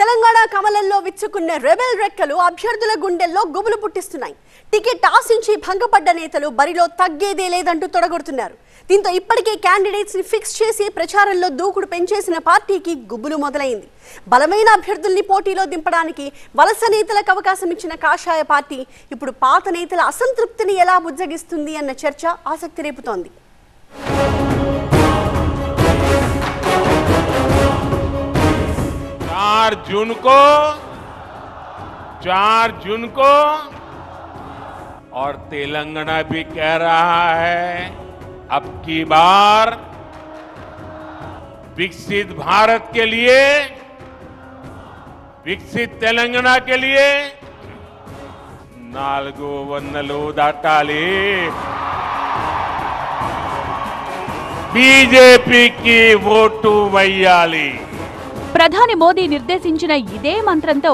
Telangana కమలంలో విచ్చుకున్న rebel రెక్కలు అభ్యర్థుల గుండెల్లో గుబులు పుట్టిస్తున్నాయి. టికెట్ ఆశించి భంగపడ్డ నేతలు బరిలో తగ్గేదే లేదంటూ తొడగొడుతున్నారు. దీంతో ఇప్పటికే క్యాండిడేట్స్ ని ఫిక్స్ చేసి ప్రచారంలో దూకుడు పెంచేసిన పార్టీకి గుబులు మొదలైంది. బలమైన అభ్యర్థుల్ని పోటీలో దింపడానికి వలస నేతలకు అవకాశం ఇచ్చిన కాషాయ పార్టీ ఇప్పుడు పాత నేతల అసంతృప్తిని ఎలా బుజ్జగిస్తుంది అన్న చర్చ ఆసక్తి రేపుతోంది. 4 जून को और तेलंगाना भी कह रहा है अब की बार विकसित भारत के लिए, विकसित तेलंगाना के लिए 4 वन्नलू दाटाली बीजेपी की वोटू वैयाली. ప్రధాని మోదీ నిర్దేశించిన ఇదే మంత్రంతో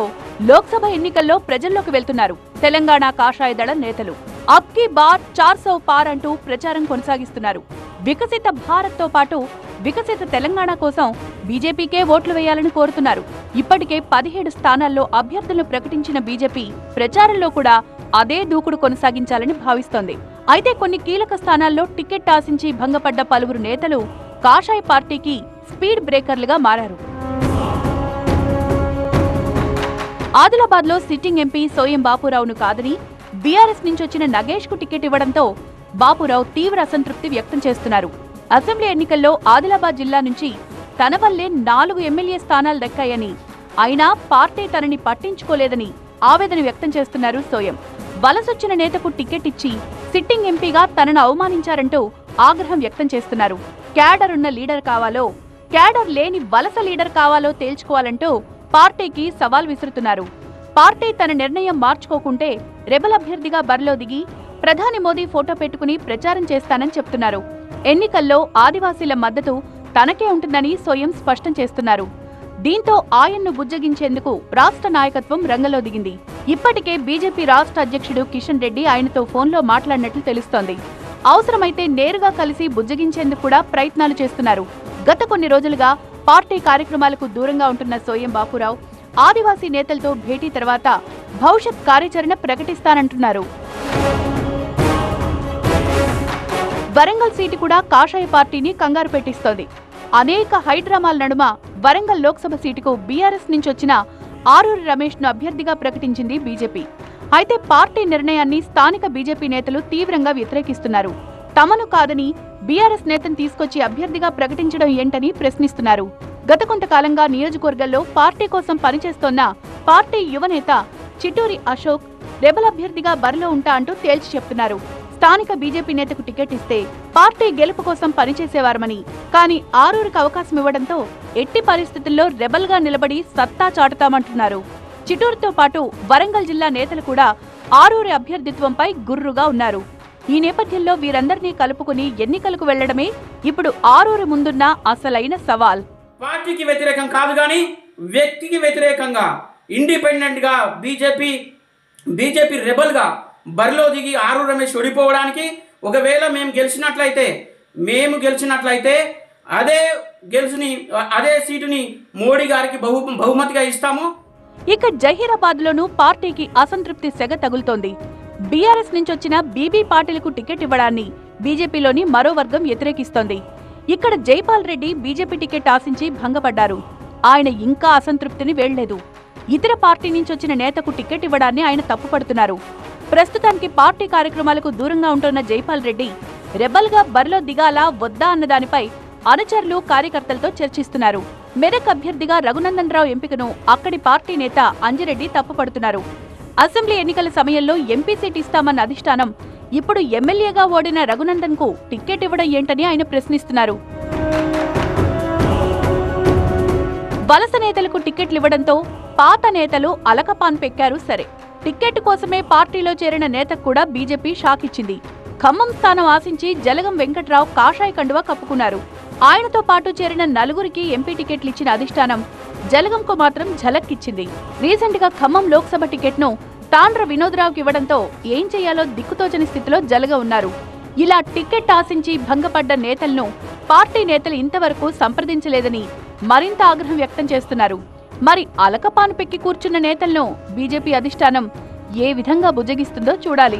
లోక్సభ ఎన్నికల్లో ప్రజల్లోకి వెళ్తున్నారు తెలంగాణ కాషాయ దళం నేతలు. అబ్ కీ బార్ 400 పార్ అంటూ ప్రచారం కొనసాగిస్తున్నారు. వికసిత భారత్ తో పాటు వికసిత తెలంగాణ కోసం బీజేపీకే ఓట్లు వేయాలని కోరుతున్నారు. ఇప్పటికే 17 స్థానాల్లో అభ్యర్థులను ప్రకటించిన బీజేపీ ప్రచారంలో కూడా అదే దూకుడు కొనసాగించాలని భావిస్తోంది. అయితే కొన్ని కీలక స్థానాల్లో టికెట్ ఆశించి భంగపడ్డ పలువురు నేతలు కాషాయ పార్టీకి స్పీడ్ బ్రేకర్లుగా మారారు. ఆదిలాబాద్ లో సిట్టింగ్ ఎంపీ సోయం బాపురావును కాదని బీఆర్ఎస్ నుంచి వచ్చిన నగేష్ కు టికెట్ ఇవ్వడంతో బాపురావు తీవ్ర అసంతృప్తి వ్యక్తం చేస్తున్నారు. అసెంబ్లీ ఎన్నికల్లో ఆదిలాబాద్ జిల్లా నుంచి తన వల్లే 4 ఎమ్మెల్యే స్థానాలు దక్కాయని, అయినా పార్టీ తనని పట్టించుకోలేదని ఆవేదన వ్యక్తం చేస్తున్నారు సోయం. వలసొచ్చిన నేతకు టికెట్ ఇచ్చి సిట్టింగ్ ఎంపీగా తనను అవమానించారంటూ ఆగ్రహం వ్యక్తం చేస్తున్నారు. క్యాడర్ ఉన్న లీడర్ కావాలో, క్యాడర్ లేని వలస లీడర్ కావాలో తేల్చుకోవాలంటూ పార్టీకి సవాల్ విసురుతున్నారు. పార్టీ తన నిర్ణయం మార్చుకోకుంటే రెబల్ అభ్యర్థిగా బరిలో దిగి ప్రధాని మోదీ ఫోటో పెట్టుకుని ప్రచారం చేస్తానని చెప్తున్నారు. ఎన్నికల్లో ఆదివాసీల మద్దతు తనకే ఉంటుందని సోయం స్పష్టం చేస్తున్నారు. దీంతో ఆయన్ను బుజ్జగించేందుకు రాష్ట్ర నాయకత్వం రంగంలో దిగింది. ఇప్పటికే బీజేపీ రాష్ట్ర అధ్యక్షుడు కిషన్ రెడ్డి ఆయనతో ఫోన్లో మాట్లాడినట్లు తెలుస్తోంది. అవసరమైతే నేరుగా కలిసి బుజ్జగించేందుకు కూడా ప్రయత్నాలు చేస్తున్నారు. గత కొన్ని రోజులుగా పార్టీ కార్యక్రమాలకు దూరంగా ఉంటున్న సోయం బాపురావు ఆదివాసీ నేతలతో భేటీ తర్వాత భవిష్యత్ కార్యాచరణ ప్రకటిస్తానంటున్నారు. వరంగల్ సీటు కూడా కాషాయ పార్టీని కంగారు పెట్టిస్తోంది. అనేక హైడ్రామాల నడుమ వరంగల్ లోక్సభ సీటుకు బీఆర్ఎస్ నుంచి వచ్చిన ఆరూరి రమేష్ ను అభ్యర్థిగా ప్రకటించింది బీజేపీ. అయితే పార్టీ నిర్ణయాన్ని స్థానిక బీజేపీ నేతలు తీవ్రంగా వ్యతిరేకిస్తున్నారు. తమను కాదని బీఆర్ఎస్ నేతను తీసుకొచ్చి అభ్యర్థిగా ప్రకటించడం ఏంటని ప్రశ్నిస్తున్నారు. గత కొంతకాలంగా నియోజకవర్గంలో పార్టీ కోసం పనిచేస్తోన్న పార్టీ యువనేత చిట్టూరి అశోక్ రెబల్ అభ్యర్థిగా బరిలో ఉంటా అంటూ తేల్చి చెప్తున్నారు. స్థానిక బీజేపీ నేతకు టికెట్ ఇస్తే పార్టీ గెలుపు కోసం పనిచేసేవారమని, కానీ ఆరూరికి అవకాశం ఇవ్వడంతో ఎట్టి పరిస్థితుల్లో రెబల్ గా నిలబడి సత్తా చాటుతామంటున్నారు. చిట్టూరుతో పాటు వరంగల్ జిల్లా నేతలు కూడా ఆరూరి అభ్యర్థిత్వంపై గుర్రుగా ఉన్నారు. ఈ నేపథ్యంలో వీరందరినీ కలుపుకుని ఎన్నికలకు వెళ్లడమే ఇప్పుడు ఆరూరి ముందున్న అసలైన సవాల్. పార్టీకి వ్యతిరేకం కాదు కానీ వ్యక్తికి వ్యతిరేకంగా ఇండిపెండెంట్ గా బీజేపీ రెబల్ గా బరిలో దిగి ఆరూరి రమేష్ ఓడిపోవడానికి, ఒకవేళ మేము గెలిచినట్లయితే అదే సీటుని మోడీ గారికి బహుమతిగా ఇస్తాము. ఇక జహీరాబాద్ లోనూ పార్టీకి అసంతృప్తి సెగ తగులుతోంది. బీఆర్ఎస్ నుంచి వచ్చిన బీబీ పాటిల్కు టికెట్ ఇవ్వడాన్ని బీజేపీలోని మరో వర్గం వ్యతిరేకిస్తోంది. ఇక్కడ జైపాల్ రెడ్డి బీజేపీ టికెట్ ఆశించి భంగపడ్డారు. ఆయన ఇంకా అసంతృప్తిని వేళ్లేదు. ఇతర పార్టీ నుంచి వచ్చిన నేతకు టికెట్ ఇవ్వడాన్ని ఆయన తప్పుపడుతున్నారు. ప్రస్తుతానికి పార్టీ కార్యక్రమాలకు దూరంగా ఉంటున్న జైపాల్ రెడ్డి రెబల్ గా బరిలో దిగాలా వద్దా అన్న దానిపై అనుచరులు కార్యకర్తలతో చర్చిస్తున్నారు. మెదక్ అభ్యర్థిగా రఘునందన్ రావు ఎంపికను అక్కడి పార్టీ నేత అంజిరెడ్డి తప్పుపడుతున్నారు. అసెంబ్లీ ఎన్నికల సమయంలో ఎంపీ సీట్ ఇస్తామన్న అధిష్టానం ఇప్పుడు ఎమ్మెల్యేగా ఓడిన రఘునందన్ కు టికెట్ ఇవ్వడం ఏంటని ఆయన ప్రశ్నిస్తున్నారు. వలస నేతలకు టికెట్లు ఇవ్వడంతో పాత నేతలు అలకపాన్ పెక్కారు. సరే, టికెట్ కోసమే పార్టీలో చేరిన నేతకు కూడా బీజేపీ షాక్ ఇచ్చింది. ఖమ్మం స్థానం ఆశించి జలగం వెంకట్రావు కాషాయ కండువా కప్పుకున్నారు. ఆయనతో పాటు చేరిన 4గురికి ఎంపీ టికెట్లు ఇచ్చిన అధిష్టానం జలగంకు మాత్రం ఝలక్కిచ్చింది. రీసెంట్ గా ఖమ్మం లోక్సభ టికెట్ ను తాండ్ర వినోద్రావుకి ఇవ్వడంతో ఏం చేయాలో దిక్కుతోచని స్థితిలో జలగ ఉన్నారు. ఇలా టికెట్ ఆశించి భంగపడ్డ నేతలను పార్టీ నేతలు ఇంతవరకు సంప్రదించలేదని మరింత ఆగ్రహం వ్యక్తం చేస్తున్నారు. మరి అలకపాను పెక్కి కూర్చున్న నేతలను బీజేపీ అధిష్టానం ఏ విధంగా బుజ్జగిస్తుందో చూడాలి.